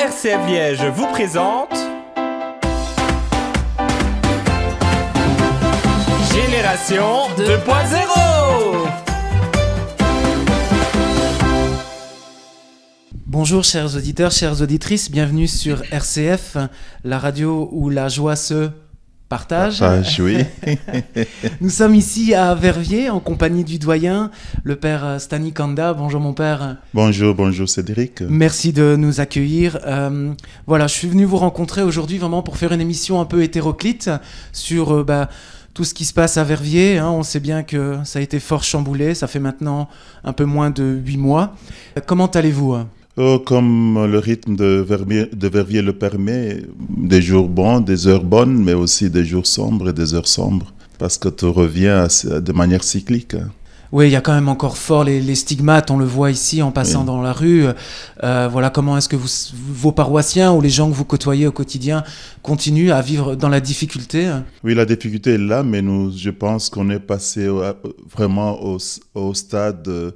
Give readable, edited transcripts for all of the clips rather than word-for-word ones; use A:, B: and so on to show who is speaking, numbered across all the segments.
A: RCF Liège vous présente Génération 2.0.
B: Bonjour chers auditeurs, chères auditrices, bienvenue sur RCF, la radio où la joie se partage.
C: Oui.
B: Nous sommes ici à Verviers en compagnie du doyen, le père Stani Kanda. Bonjour mon père.
C: Bonjour Cédric.
B: Merci de nous accueillir. Voilà, je suis venu vous rencontrer aujourd'hui vraiment pour faire une émission un peu hétéroclite sur tout ce qui se passe à Verviers. On sait bien que ça a été fort chamboulé, ça fait maintenant un peu moins de 8 mois. Comment allez-vous ?
C: Comme le rythme de Verviers le permet, des jours bons, des heures bonnes, mais aussi des jours sombres et des heures sombres, parce que tout revient de manière cyclique.
B: Oui, il y a quand même encore fort les stigmates, on le voit ici en passant dans la rue. Voilà, comment est-ce que vos paroissiens ou les gens que vous côtoyez au quotidien continuent à vivre dans la difficulté ?
C: Oui, la difficulté est là, mais je pense qu'on est passé vraiment au stade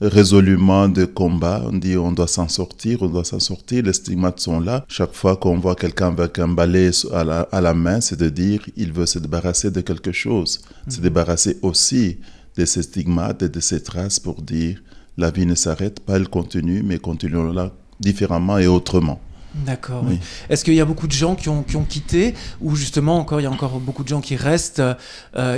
C: résolument de combat. On dit on doit s'en sortir, les stigmates sont là. Chaque fois qu'on voit quelqu'un avec un balai à la main, c'est de dire il veut se débarrasser de quelque chose, se débarrasser aussi de ces stigmates et de ces traces pour dire la vie ne s'arrête pas, elle continue, mais continuons-la différemment et autrement.
B: D'accord. Oui. Est-ce qu'il y a beaucoup de gens qui ont quitté ou justement il y a encore beaucoup de gens qui restent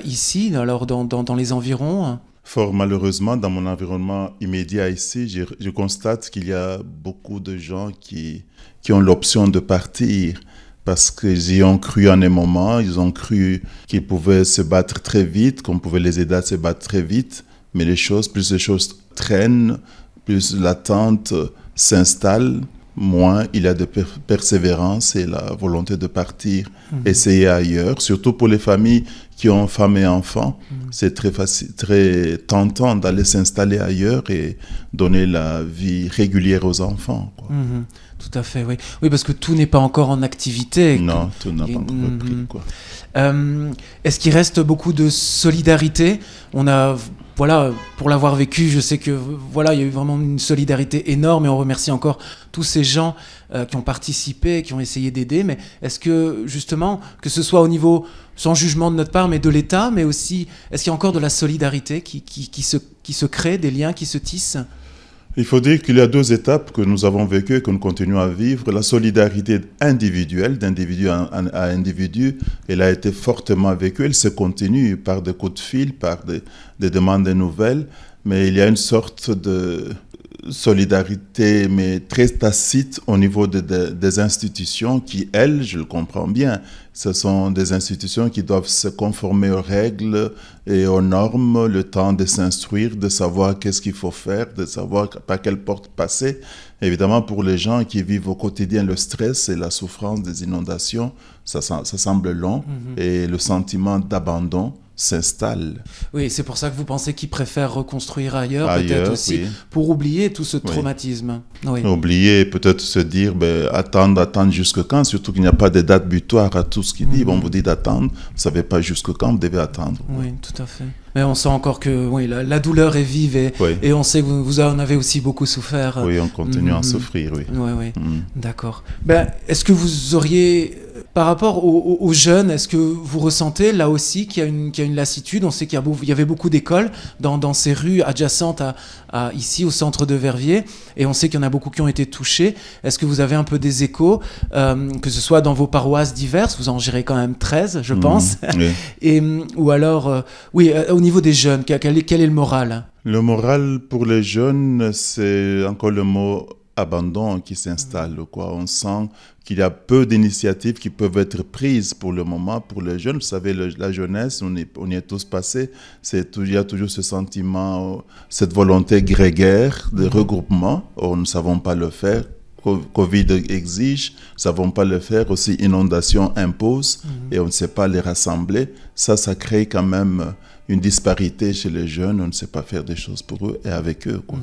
B: ici, alors dans les environs ?
C: Fort malheureusement, dans mon environnement immédiat ici, je constate qu'il y a beaucoup de gens qui ont l'option de partir parce qu'ils y ont cru en un moment, ils ont cru qu'ils pouvaient se battre très vite, qu'on pouvait les aider à se battre très vite, mais plus les choses traînent, plus l'attente s'installe, moins il y a de persévérance et la volonté de partir, essayer ailleurs, surtout pour les familles qui ont femmes et enfants. C'est très facile, très tentant d'aller s'installer ailleurs et donner la vie régulière aux enfants, quoi.
B: Tout à fait, oui. Oui, parce que tout n'est pas encore en activité.
C: Non, tout n'a pas encore repris, quoi.
B: Est-ce qu'il reste beaucoup de solidarité ? On a... Voilà, pour l'avoir vécu, je sais que il y a eu vraiment une solidarité énorme et on remercie encore tous ces gens qui ont participé, qui ont essayé d'aider. Mais est-ce que, justement, que ce soit au niveau, sans jugement de notre part, mais de l'État, mais aussi, est-ce qu'il y a encore de la solidarité qui se crée, des liens qui se tissent ?
C: Il faut dire qu'il y a deux étapes que nous avons vécues et que nous continuons à vivre. La solidarité individuelle, d'individu à individu, elle a été fortement vécue. Elle se continue par des coups de fil, par des demandes de nouvelles. Mais il y a une sorte de solidarité, mais très tacite au niveau des institutions qui, elles, je le comprends bien, ce sont des institutions qui doivent se conformer aux règles et aux normes, le temps de s'instruire, de savoir qu'est-ce qu'il faut faire, de savoir par quelle porte passer. Évidemment, pour les gens qui vivent au quotidien le stress et la souffrance des inondations, ça semble long et le sentiment d'abandon s'installe.
B: Oui, c'est pour ça que vous pensez qu'ils préfèrent reconstruire ailleurs peut-être aussi, pour oublier tout ce traumatisme. Oui.
C: Oublier, peut-être se dire, attendre jusqu'à quand, surtout qu'il n'y a pas de date butoir à tout ce qu'il dit. On vous dit d'attendre, vous ne savez pas jusqu'à quand vous devez attendre.
B: Oui, tout à fait. Mais on sent encore que la douleur est vive et on sait que vous en avez aussi beaucoup souffert.
C: Oui, on continue à en souffrir, oui.
B: Oui. D'accord. Est-ce que vous auriez... Par rapport aux jeunes, est-ce que vous ressentez là aussi qu'il y a une lassitude ? On sait qu'il y avait beaucoup d'écoles dans ces rues adjacentes à ici au centre de Verviers et on sait qu'il y en a beaucoup qui ont été touchés. Est-ce que vous avez un peu des échos, que ce soit dans vos paroisses diverses, vous en gérez quand même 13 je pense, ou alors, au niveau des jeunes, quel est le moral ?
C: Le moral pour les jeunes, c'est encore le mot abandon qui s'installe, quoi. On sent qu'il y a peu d'initiatives qui peuvent être prises pour le moment pour les jeunes. Vous savez, la jeunesse, on y est tous passés. Il y a toujours ce sentiment, cette volonté grégaire de regroupement. Nous ne savons pas le faire. Covid exige, nous ne savons pas le faire. Aussi, inondation impose et on ne sait pas les rassembler. Ça crée quand même une disparité chez les jeunes. On ne sait pas faire des choses pour eux et avec eux, quoi.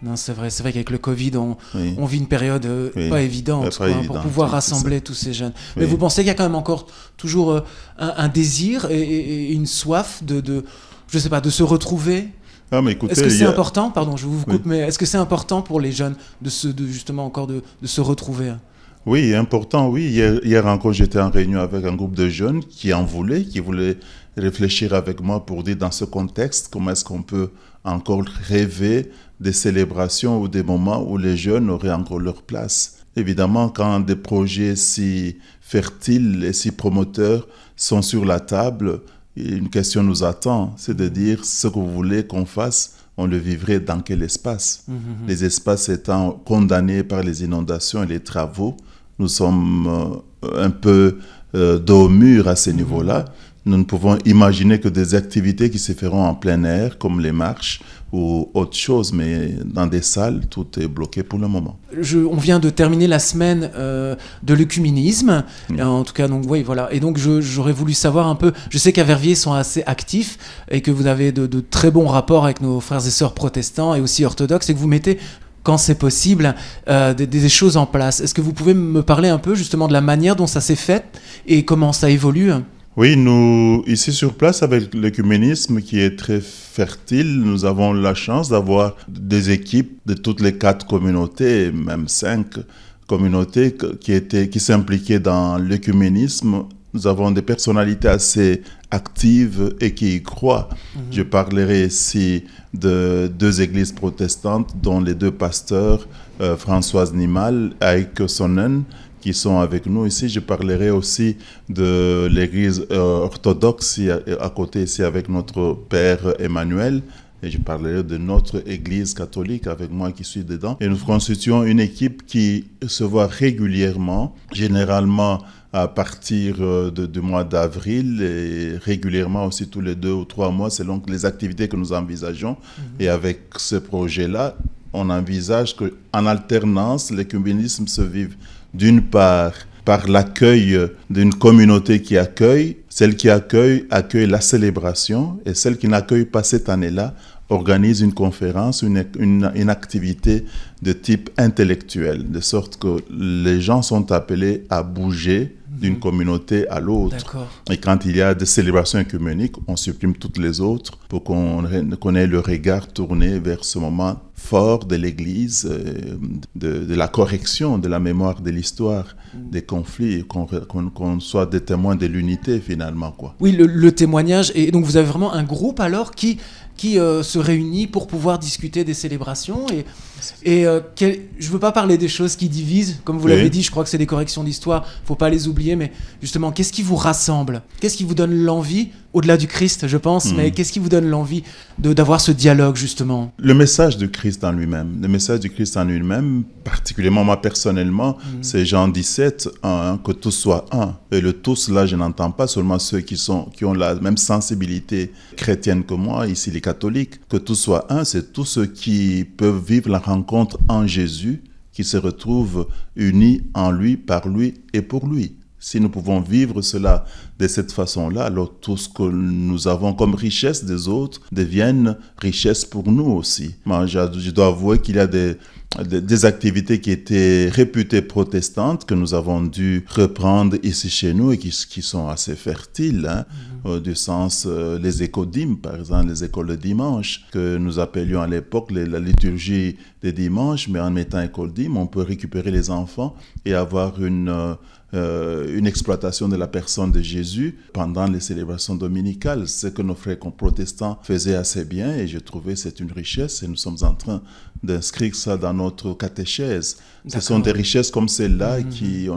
B: Non, c'est vrai qu'avec le Covid, on vit une période pas évidente pour pouvoir rassembler tous ces jeunes. Mais vous pensez qu'il y a quand même encore toujours un désir et une soif de se retrouver
C: Ah, mais écoutez,
B: Est-ce que c'est important, pardon, je vous coupe, mais est-ce que c'est important pour les jeunes de se retrouver?
C: Oui, important, oui. Hier encore, j'étais en réunion avec un groupe de jeunes qui voulaient réfléchir avec moi pour dire dans ce contexte, comment est-ce qu'on peut encore rêver des célébrations ou des moments où les jeunes auraient encore leur place. Évidemment, quand des projets si fertiles et si promoteurs sont sur la table, une question nous attend, c'est de dire ce que vous voulez qu'on fasse, on le vivrait dans quel espace? Les espaces étant condamnés par les inondations et les travaux, nous sommes un peu dos au mur à ces niveaux-là. Nous ne pouvons imaginer que des activités qui se feront en plein air, comme les marches ou autre chose, mais dans des salles, tout est bloqué pour le moment.
B: On vient de terminer la semaine de l'œcuménisme, en tout cas, donc oui, voilà. Et donc j'aurais voulu savoir un peu, je sais qu'à Verviers, ils sont assez actifs et que vous avez de très bons rapports avec nos frères et sœurs protestants et aussi orthodoxes, et que vous mettez, quand c'est possible, des choses en place. Est-ce que vous pouvez me parler un peu justement de la manière dont ça s'est fait et comment ça évolue?
C: Oui, nous, ici sur place, avec l'œcuménisme qui est très fertile, nous avons la chance d'avoir des équipes de toutes les 4 communautés, même 5 communautés qui s'impliquaient dans l'œcuménisme. Nous avons des personnalités assez actives et qui y croient. Je parlerai ici de 2 églises protestantes, dont les 2 pasteurs, Françoise Nimal et Heike Sonnen, qui sont avec nous ici. Je parlerai aussi de l'église orthodoxe à côté ici avec notre père Emmanuel. Et je parlerai de notre église catholique avec moi qui suis dedans. Et nous constituons une équipe qui se voit régulièrement, généralement à partir du mois d'avril et régulièrement aussi tous les 2 ou 3 mois selon les activités que nous envisageons. Et avec ce projet-là, on envisage qu'en alternance, l'œcuménisme se vive d'une part par l'accueil d'une communauté qui accueille, celle qui accueille la célébration, et celle qui n'accueille pas cette année-là organise une conférence, une activité de type intellectuel, de sorte que les gens sont appelés à bouger d'une communauté à l'autre.
B: D'accord.
C: Et quand il y a des célébrations œcuméniques, on supprime toutes les autres pour qu'on ait le regard tourné vers ce moment fort de l'Église, de la correction de la mémoire de l'histoire, des conflits, qu'on soit des témoins de l'unité finalement, quoi.
B: Oui, le témoignage, et donc vous avez vraiment un groupe alors qui se réunit pour pouvoir discuter des célébrations je ne veux pas parler des choses qui divisent, comme vous l'avez dit, je crois que c'est des corrections d'histoire, il ne faut pas les oublier, mais justement, qu'est-ce qui vous rassemble? Qu'est-ce qui vous donne l'envie, au-delà du Christ, je pense, mais qu'est-ce qui vous donne l'envie d'avoir ce dialogue, justement?
C: Le message du Christ en lui-même. Le message du Christ en lui-même, particulièrement moi personnellement, c'est Jean 17, que tous soient un. Et le tous, là, je n'entends pas seulement ceux qui ont la même sensibilité chrétienne que moi, ici les catholiques. Que tous soient un, c'est tous ceux qui peuvent vivre la rencontre en Jésus, qui se retrouvent unis en lui, par lui et pour lui. Si nous pouvons vivre cela de cette façon-là, alors tout ce que nous avons comme richesse des autres deviennent richesse pour nous aussi. Moi, je dois avouer qu'il y a des activités qui étaient réputées protestantes que nous avons dû reprendre ici chez nous et qui sont assez fertiles, du sens les écodymes, par exemple, les écoles de dimanche, que nous appelions à l'époque la liturgie des dimanches, mais en mettant école-dîme, on peut récupérer les enfants et avoir une exploitation de la personne de Jésus pendant les célébrations dominicales. Ce que nos frères protestants faisaient assez bien et je trouvais que c'est une richesse et nous sommes en train d'inscrire ça dans notre catéchèse. Ce sont des richesses comme celle-là qui,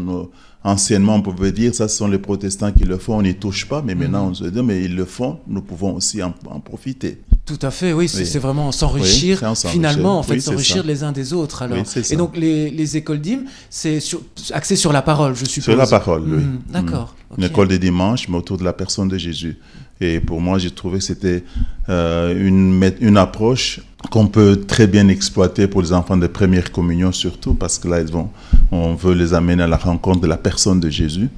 C: anciennement, on pouvait dire, ça ce sont les protestants qui le font, on n'y touche pas, mais maintenant on se dit, mais ils le font, nous pouvons aussi en profiter.
B: Tout à fait, oui, c'est vraiment s'enrichir, finalement, en fait, s'enrichir les uns des autres. Alors.
C: Oui,
B: et donc, les écoles d'hymnes, c'est axé sur la parole, je suppose.
C: Sur la parole, oui.
B: D'accord.
C: Une école des dimanches, mais autour de la personne de Jésus. Et pour moi, j'ai trouvé que c'était une approche qu'on peut très bien exploiter pour les enfants de première communion, surtout, parce que là, on veut les amener à la rencontre de la personne de Jésus.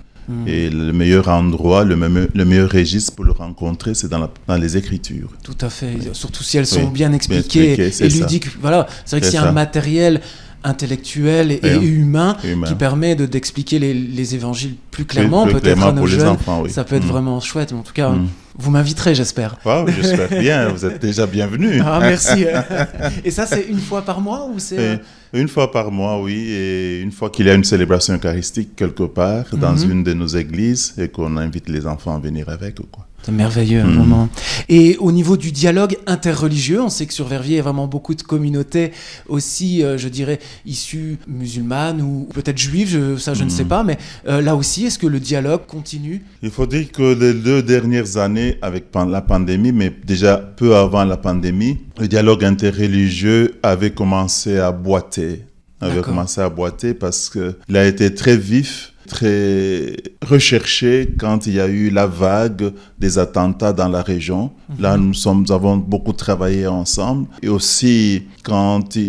C: Et le meilleur endroit, le meilleur registre pour le rencontrer, c'est dans les Écritures.
B: Tout à fait, surtout si elles sont bien expliquées et ludiques. Voilà, c'est vrai que s'il y a un matériel intellectuel et humain qui permet d'expliquer les évangiles plus clairement, peut-être à nos jeunes, ça peut être vraiment chouette. Mais en tout cas, Vous m'inviterez, j'espère.
C: Wow, j'espère bien, vous êtes déjà bienvenue.
B: Ah, merci. Et ça, c'est une fois par mois ou c'est...
C: Une fois par mois, oui, et une fois qu'il y a une célébration eucharistique quelque part dans une de nos églises et qu'on invite les enfants à venir avec, quoi.
B: C'est merveilleux, vraiment. Et au niveau du dialogue interreligieux, on sait que sur Verviers, il y a vraiment beaucoup de communautés aussi, je dirais, issues musulmanes ou peut-être juives, je ne sais pas, mais là aussi, est-ce que le dialogue continue?
C: Il faut dire que les 2 dernières années, avec la pandémie, mais déjà peu avant la pandémie, le dialogue interreligieux avait commencé à boiter. Parce qu'il a été très vif, très recherché quand il y a eu la vague des attentats dans la région. Là, nous avons beaucoup travaillé ensemble. Et aussi,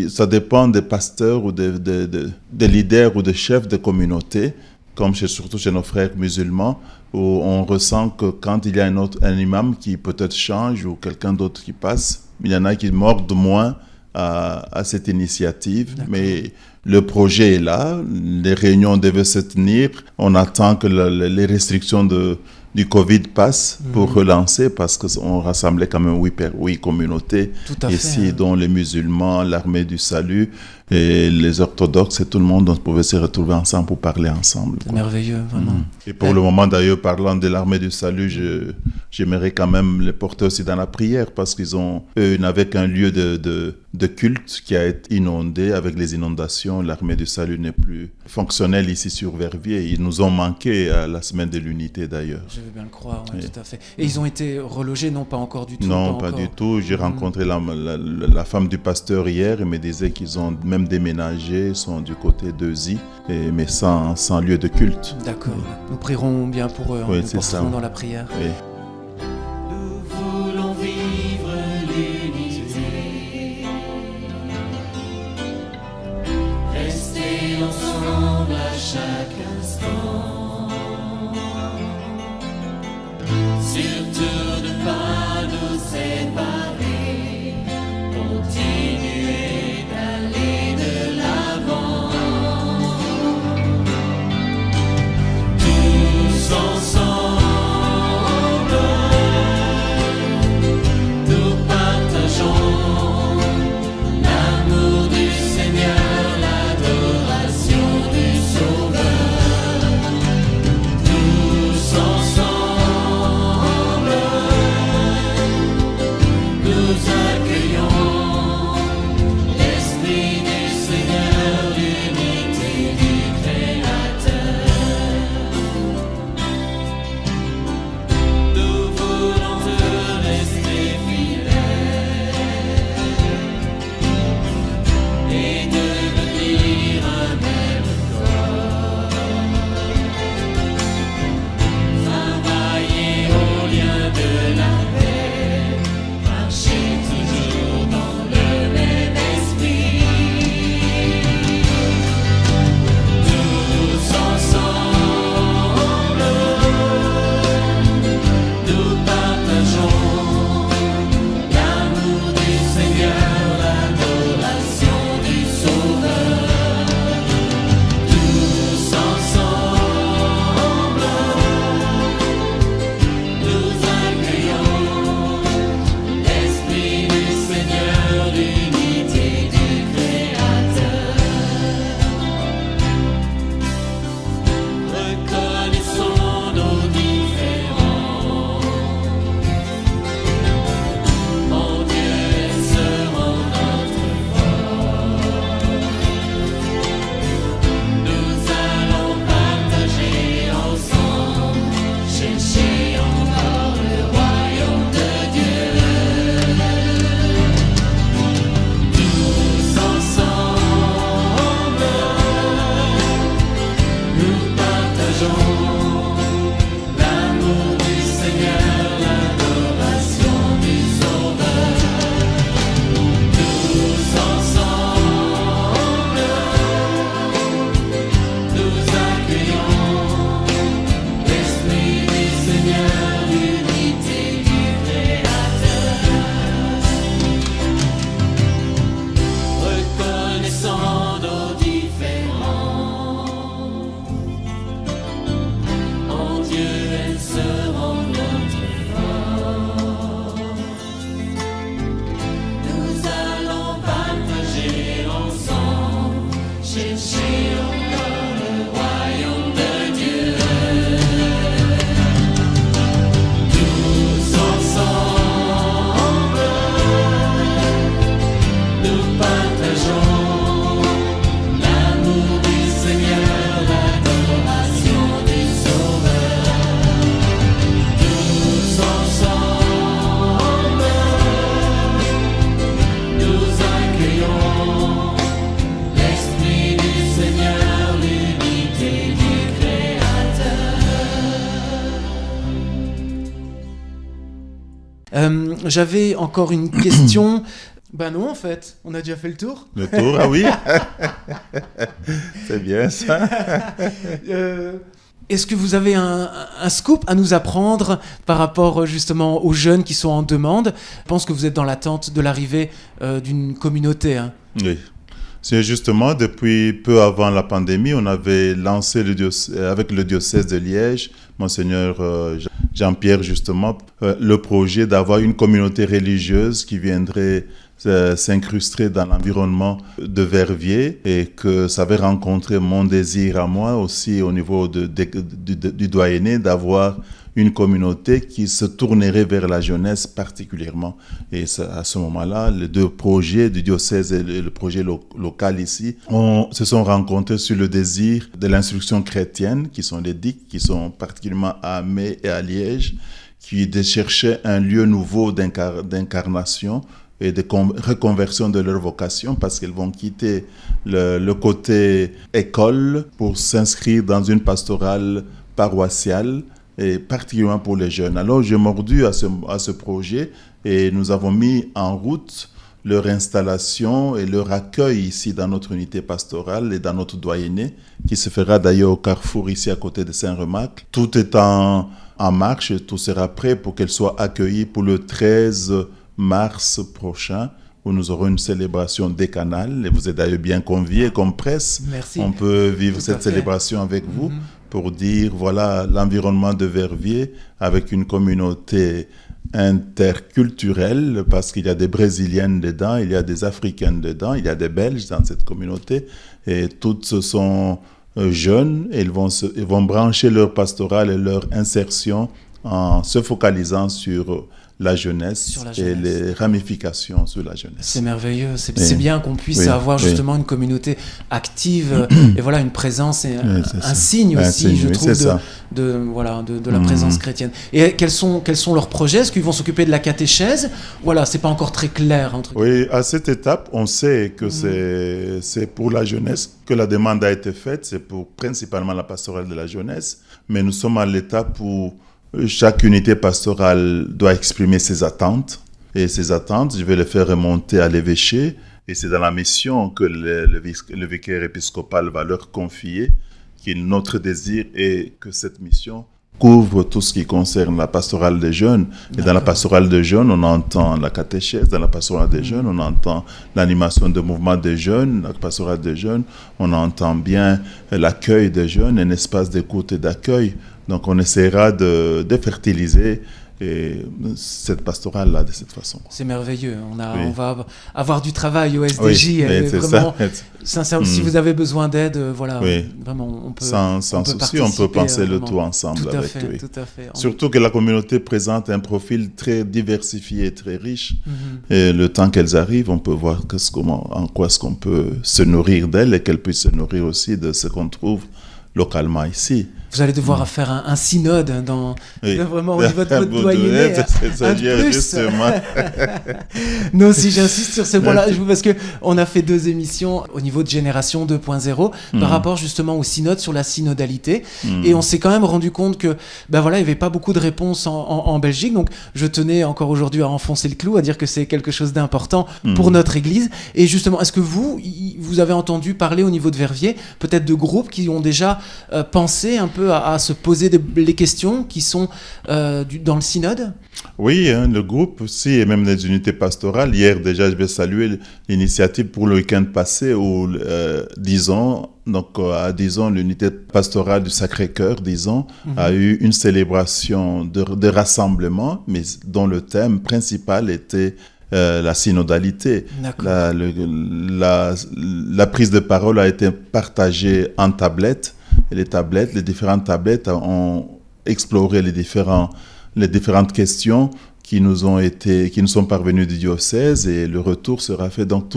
C: ça dépend des pasteurs ou des leaders ou des chefs de communauté, comme surtout chez nos frères musulmans, où on ressent que quand il y a un imam qui peut-être change ou quelqu'un d'autre qui passe, il y en a qui mordent moins à cette initiative. D'accord. Mais le projet est là, les réunions devaient se tenir, on attend que les restrictions du Covid passent pour relancer, parce qu'on rassemblait quand même 8 communautés ici, dont les musulmans, l'Armée du Salut et les orthodoxes, et tout le monde, on pouvait se retrouver ensemble pour parler ensemble.
B: C'est merveilleux, vraiment.
C: Et pour le moment, d'ailleurs, parlant de l'Armée du Salut, j'aimerais quand même les porter aussi dans la prière, parce eux n'avaient qu'un lieu de culte qui a été inondé. Avec les inondations, l'Armée du Salut n'est plus fonctionnelle ici sur Verviers. Ils nous ont manqué à la semaine de l'unité, d'ailleurs.
B: Je veux bien le croire, oui, tout à fait. Et ils ont été relogés? Non, pas encore du tout.
C: Non, pas du tout. J'ai rencontré la femme du pasteur hier. Elle me disait qu'ils ont même déménagé, sont du côté de Zi, mais sans lieu de culte.
B: D'accord. Nous prierons bien pour eux.
C: Oui,
B: nous porterons dans la prière.
C: Oui.
D: Nous voulons vivre l'unité, rester ensemble à chaque instant, surtout ne pas nous séparer, continuer d'aller de l'avant, tous ensemble. L'amour du Seigneur, l'adoration du Sauveur.
B: J'avais encore une question. Ben non, en fait, on a déjà fait le tour.
C: Le tour, ah oui. C'est bien ça.
B: Est-ce que vous avez un scoop à nous apprendre par rapport justement aux jeunes qui sont en demande? Je pense que vous êtes dans l'attente de l'arrivée d'une communauté. Hein.
C: Oui. C'est justement depuis peu avant la pandémie, on avait lancé avec le diocèse de Liège, Monseigneur Jean-Pierre justement, le projet d'avoir une communauté religieuse qui viendrait s'incruster dans l'environnement de Verviers et que ça avait rencontré mon désir à moi aussi au niveau du doyenné d'avoir une communauté qui se tournerait vers la jeunesse particulièrement. Et à ce moment-là, les deux projets du diocèse et le projet local ici se sont rencontrés sur le désir de l'instruction chrétienne, qui sont les DIC, qui sont particulièrement à Amé et à Liège, qui cherchaient un lieu nouveau d'incarnation et de reconversion de leur vocation parce qu'ils vont quitter le côté école pour s'inscrire dans une pastorale paroissiale et particulièrement pour les jeunes. Alors j'ai mordu à ce projet et nous avons mis en route leur installation et leur accueil ici dans notre unité pastorale et dans notre doyenné qui se fera d'ailleurs au carrefour ici à côté de Saint-Remacle. Tout est en marche et tout sera prêt pour qu'elle soit accueillie pour le 13 mars prochain où nous aurons une célébration décanale et vous êtes d'ailleurs bien conviés comme presse.
B: Merci.
C: On peut vivre cette célébration avec vous pour dire voilà l'environnement de Verviers avec une communauté interculturelle parce qu'il y a des Brésiliennes dedans, il y a des Africaines dedans, il y a des Belges dans cette communauté et toutes sont jeunes et ils vont brancher leur pastoral et leur insertion en se focalisant sur la jeunesse et les ramifications sur la jeunesse.
B: C'est merveilleux, c'est bien qu'on puisse avoir justement une communauté active et voilà une présence et un signe aussi, je trouve, de la présence chrétienne. Et quels sont leurs projets? Est-ce qu'ils vont s'occuper de la catéchèse? Voilà, c'est pas encore très clair.
C: Oui, à cette étape, on sait que c'est pour la jeunesse que la demande a été faite, c'est pour principalement la pastorale de la jeunesse, mais nous sommes à l'étape où chaque unité pastorale doit exprimer ses attentes. Et ces attentes, je vais les faire remonter à l'évêché. Et c'est dans la mission que le vicaire épiscopal va leur confier. Notre désir est que cette mission couvre tout ce qui concerne la pastorale des jeunes. Et dans la pastorale des jeunes, on entend la catéchèse. Dans la pastorale des jeunes, on entend l'animation de mouvements des jeunes. La pastorale des jeunes, on entend bien l'accueil des jeunes, un espace d'écoute et d'accueil. Donc, on essaiera de fertiliser cette pastorale-là de cette façon.
B: C'est merveilleux. On va avoir du travail au SDJ. Vraiment, sincèrement, si vous avez besoin d'aide, vraiment, on peut
C: sans souci, on peut penser le tout ensemble.
B: Tout à fait.
C: Surtout que la communauté présente un profil très diversifié, très riche. Et le temps qu'elles arrivent, on peut voir en quoi est-ce qu'on peut se nourrir d'elles et qu'elles puissent se nourrir aussi de ce qu'on trouve localement ici.
B: Vous allez devoir faire un synode vraiment au niveau de votre doyenné.
C: Justement.
B: Non, si j'insiste sur ce point-là, parce qu'on a fait 2 émissions au niveau de Génération 2.0 par rapport justement au synode sur la synodalité. Et on s'est quand même rendu compte que il n'y avait pas beaucoup de réponses en Belgique. Donc je tenais encore aujourd'hui à enfoncer le clou, à dire que c'est quelque chose d'important pour notre Église. Et justement, est-ce que vous avez entendu parler au niveau de Verviers, peut-être de groupes qui ont déjà pensé un peu à se poser les questions qui sont dans le synode?
C: Oui, le groupe aussi, et même les unités pastorales. Hier déjà, je vais saluer l'initiative pour le week-end passé où, disons, l'unité pastorale du Sacré-Cœur, a eu une célébration de rassemblement, mais dont le thème principal était la synodalité. La prise de parole a été partagée en tablettes. Et les différentes tablettes ont exploré les différentes questions qui nous sont parvenues du diocèse et le retour sera fait. Donc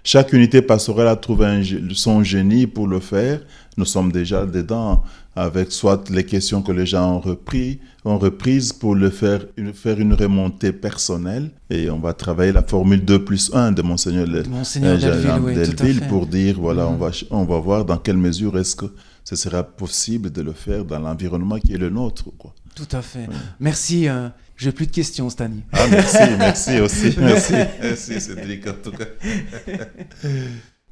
C: chaque unité pastorale a trouvé son génie pour le faire nous sommes déjà dedans avec soit les questions que les gens ont reprises pour faire une remontée personnelle. Et on va travailler la formule 2+1 de Monseigneur Delville pour dire, voilà, on va voir dans quelle mesure est-ce que ce sera possible de le faire dans l'environnement qui est le nôtre, quoi.
B: Tout à fait. Merci. J'ai plus de questions, Stani.
C: Ah, merci aussi. Merci Cédric, en tout cas.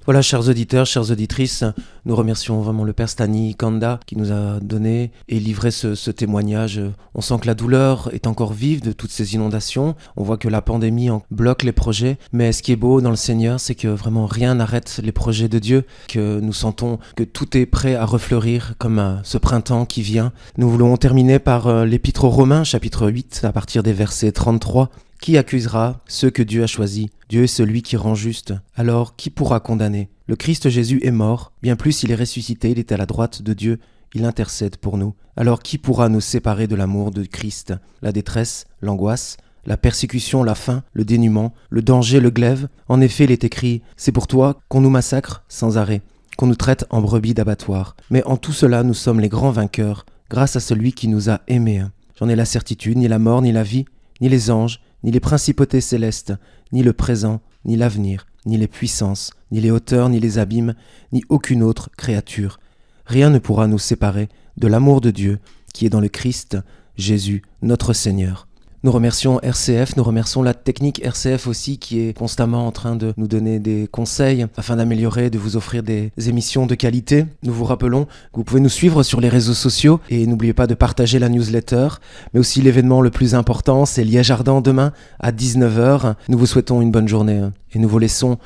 E: Voilà, chers auditeurs, chères auditrices, nous remercions vraiment le Père Stani Kanda qui nous a donné et livré ce témoignage. On sent que la douleur est encore vive de toutes ces inondations. On voit que la pandémie bloque les projets. Mais ce qui est beau dans le Seigneur, c'est que vraiment rien n'arrête les projets de Dieu, que nous sentons que tout est prêt à refleurir comme ce printemps qui vient. Nous voulons terminer par l'Épître aux Romains, chapitre 8, à partir des versets 33. Qui accusera ceux que Dieu a choisis? Dieu est celui qui rend juste. Alors, qui pourra condamner? Le Christ Jésus est mort, bien plus il est ressuscité, il est à la droite de Dieu, il intercède pour nous. Alors, qui pourra nous séparer de l'amour de Christ? La détresse, l'angoisse, la persécution, la faim, le dénuement, le danger, le glaive. En effet, il est écrit « C'est pour toi qu'on nous massacre sans arrêt, qu'on nous traite en brebis d'abattoir. Mais en tout cela, nous sommes les grands vainqueurs, grâce à celui qui nous a aimés. J'en ai la certitude, ni la mort, ni la vie, ni les anges, ni les principautés célestes, ni le présent, ni l'avenir, ni les puissances, ni les hauteurs, ni les abîmes, ni aucune autre créature. Rien ne pourra nous séparer de l'amour de Dieu qui est dans le Christ, Jésus, notre Seigneur. Nous remercions RCF, nous remercions la technique RCF aussi qui est constamment en train de nous donner des conseils afin d'améliorer, de vous offrir des émissions de qualité. Nous vous rappelons que vous pouvez nous suivre sur les réseaux sociaux et n'oubliez pas de partager la newsletter, mais aussi l'événement le plus important, c'est Liège-Ardent demain à 19h. Nous vous souhaitons une bonne journée et nous vous laissons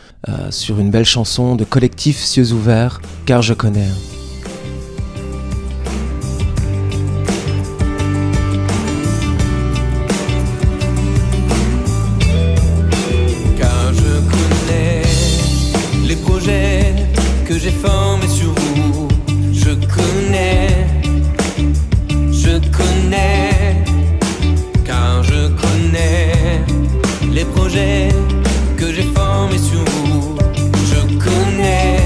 E: sur une belle chanson de Collectif Cieux Ouverts, car je connais.
D: Que j'ai formé sur vous, je connais, car je connais les projets que j'ai formés sur vous, je connais.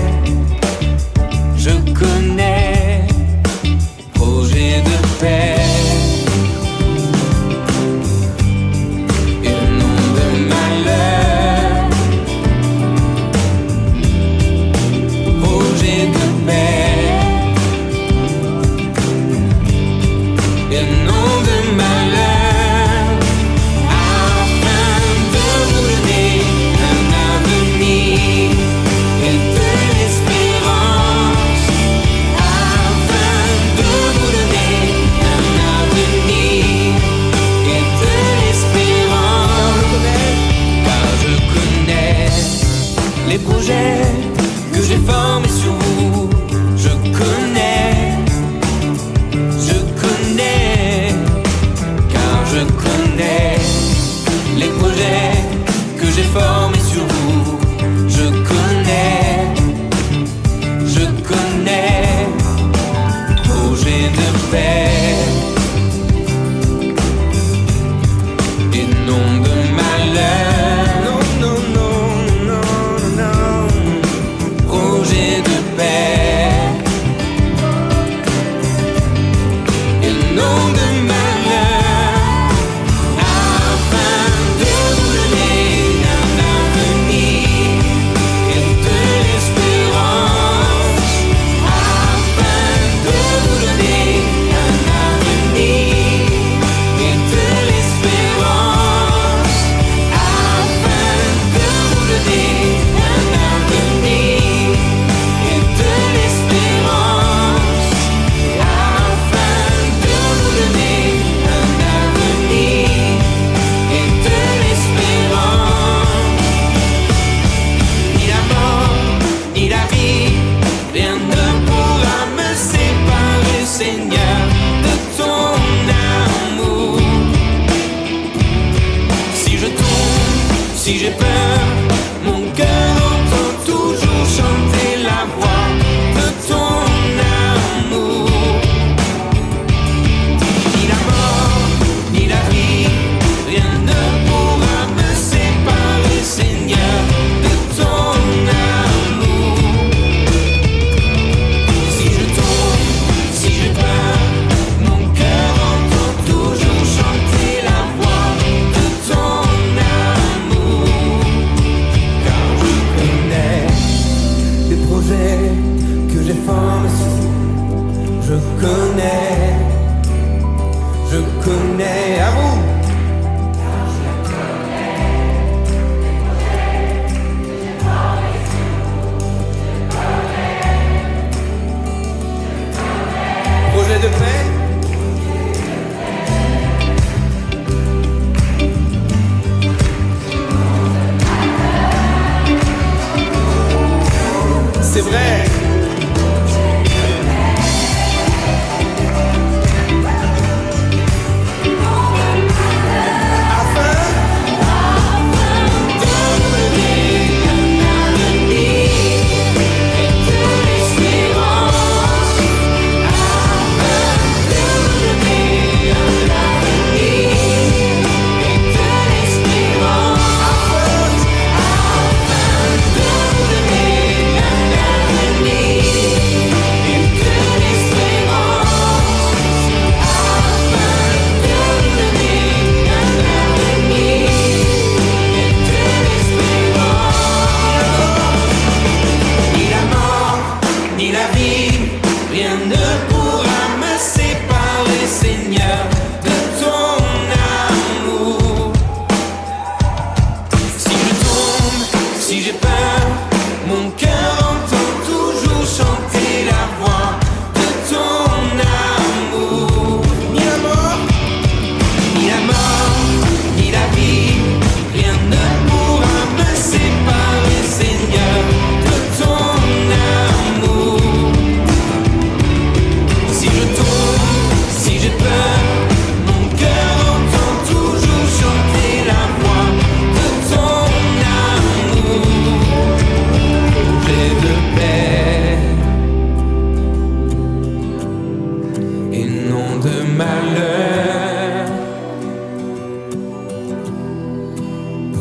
D: malheur,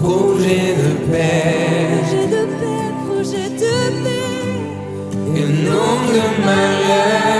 D: projet de paix,
F: projet de paix, projet de paix.
D: et non de malheur.